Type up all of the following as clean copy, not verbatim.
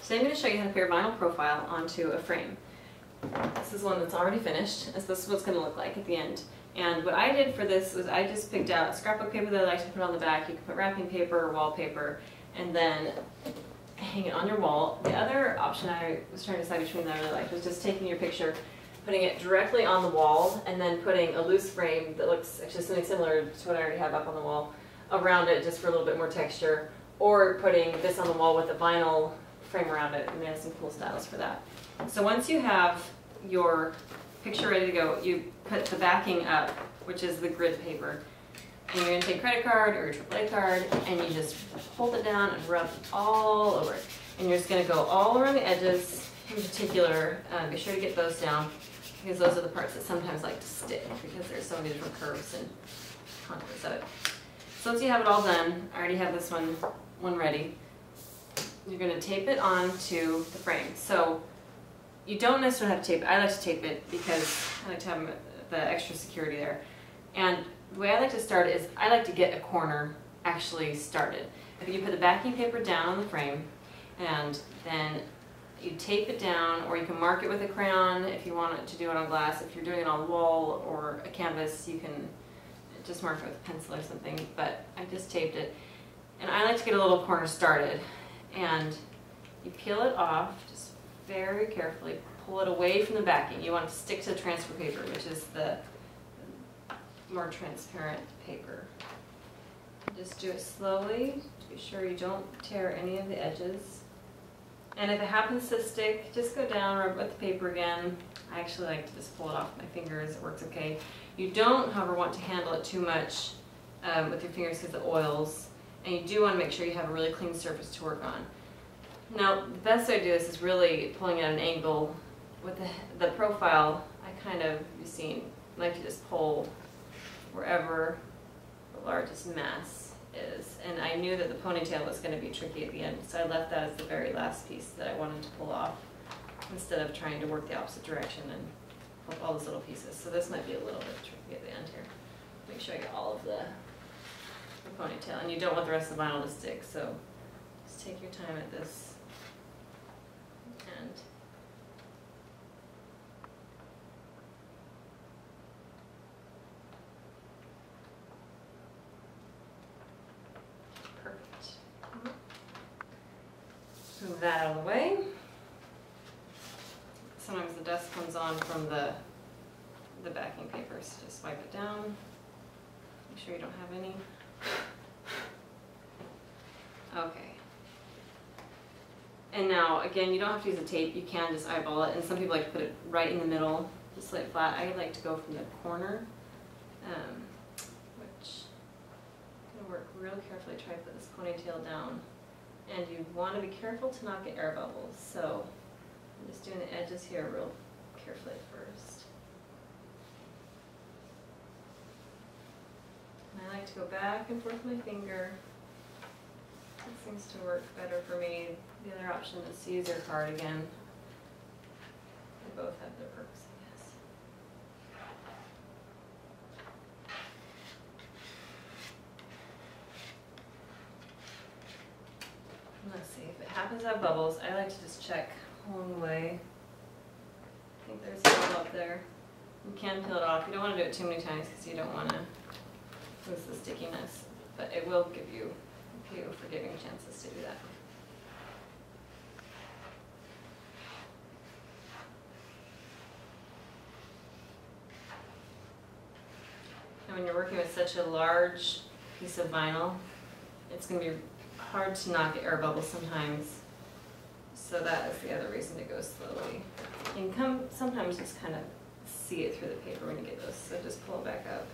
Today I'm going to show you how to put your vinyl profile onto a frame. This is one that's already finished. This is what it's going to look like at the end. And what I did for this was I just picked out scrapbook paper that I like to put on the back. You can put wrapping paper or wallpaper and then hang it on your wall. The other option I was trying to decide between that I really liked was just taking your picture, putting it directly on the wall, and then putting a loose frame that looks actually something similar to what I already have up on the wall around it just for a little bit more texture, or putting this on the wall with a vinyl frame around it. And we have some cool styles for that. So once you have your picture ready to go, you put the backing up, which is the grid paper, and you're going to take a credit card or a AAA card, and you just hold it down and rub all over it. And you're just going to go all around the edges in particular. Be sure to get those down, because those are the parts that sometimes like to stick, because there's so many different curves and contours of it. So once you have it all done, I already have this one ready. You're going to tape it onto the frame. So you don't necessarily have to tape it. I like to tape it because I like to have the extra security there. And the way I like to start is I like to get a corner actually started. You put the backing paper down on the frame, and then you tape it down, or you can mark it with a crayon if you want to do it on glass. If you're doing it on a wall or a canvas, you can just mark it with a pencil or something, but I just taped it. And I like to get a little corner started. And you peel it off, just very carefully, pull it away from the backing. You want it to stick to the transfer paper, which is the more transparent paper. Just do it slowly to be sure you don't tear any of the edges. And if it happens to stick, just go down, rub it with the paper again. I actually like to just pull it off with my fingers. It works okay. You don't, however, want to handle it too much with your fingers because it oils. And you do want to make sure you have a really clean surface to work on. Now, the best way to do this is really pulling at an angle. With the profile, I kind of, you've seen, like to just pull wherever the largest mass is. And I knew that the ponytail was going to be tricky at the end, so I left that as the very last piece that I wanted to pull off, instead of trying to work the opposite direction and pull all those little pieces. So this might be a little bit tricky at the end here. Make sure I get all of the ponytail, and you don't want the rest of the vinyl to stick, so just take your time at this end. Perfect. Move that out of the way. Sometimes the dust comes on from the backing paper, so just wipe it down. Make sure you don't have any. Okay. And now, again, you don't have to use a tape. You can just eyeball it. And some people like to put it right in the middle, just like flat. I like to go from the corner, which I'm going to work real carefully. Try to put this ponytail down. And you want to be careful to not get air bubbles. So I'm just doing the edges here real carefully at first. I like to go back and forth with my finger. It seems to work better for me. The other option is to use your card again. They both have their perks, I guess. Let's see, if it happens to have bubbles, I like to just check along the way. I think there's a bubble up there. You can peel it off. You don't want to do it too many times because you don't want to lose the stickiness, but it will give you a few forgiving chances to do that. And when you're working with such a large piece of vinyl, it's going to be hard to not get air bubbles sometimes, so that is the other reason to go slowly. You can sometimes just kind of see it through the paper when you get those, so just pull it back up.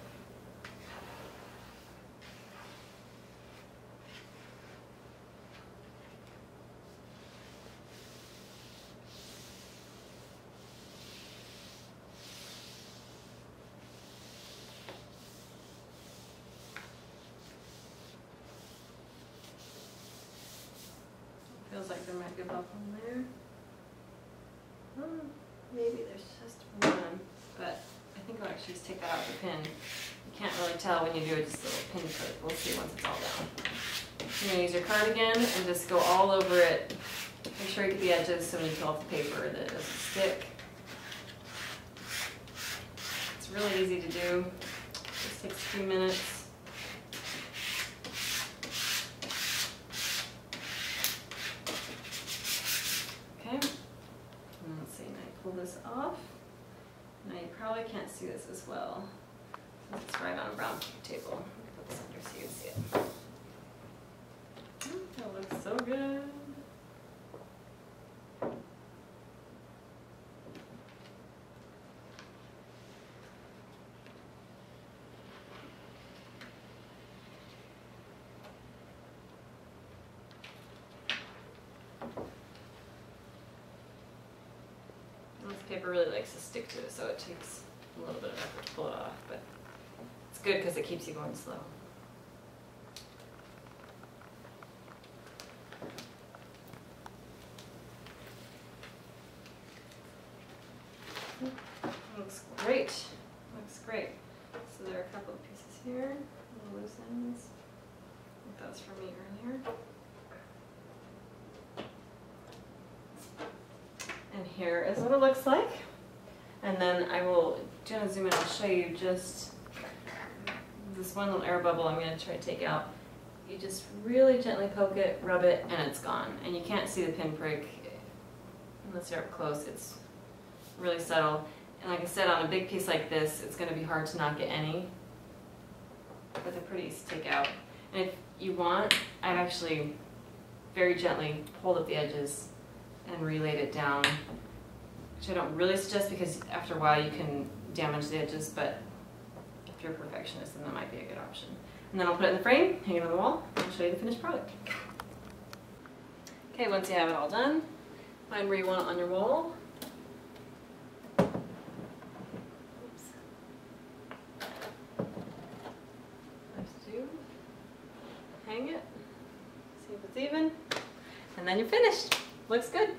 Feels like there might be a bubble in there. Maybe there's just one, but I think I'll actually just take that out with the pin. You can't really tell when you do it, just a little pin clip. We'll see once it's all down. You're going to use your card again and just go all over it Make sure you get the edges so when you peel off the paper that it doesn't stick. It's really easy to do. Just takes a few minutes. Okay. And let's see, now you pull this off. Now you probably can't see this as well. It's right on a brown table. Put this under so you can see it. That looks so good. This paper really likes to stick to it, so it takes a little bit of effort to pull it off, but it's good because it keeps you going slow. Looks great. Looks great. So there are a couple of pieces here, little loose ends. I think that was from me earlier. And here is what it looks like. And then I will, gonna zoom in, I'll show you just this one little air bubble I'm gonna try to take out. You just really gently poke it, rub it, and it's gone. And you can't see the pinprick unless you're up close. It's really subtle. And like I said, on a big piece like this, it's gonna be hard to not get any, but they're pretty easy to take out. And if you want, I've actually very gently pulled up the edges and relayed it down, which I don't really suggest because after a while you can damage the edges, but if you're a perfectionist, then that might be a good option. And then I'll put it in the frame, hang it on the wall, and I'll show you the finished product. Okay, once you have it all done, find where you want it on your wall. Oops. First do, hang it, see if it's even, and then you're finished. Looks good.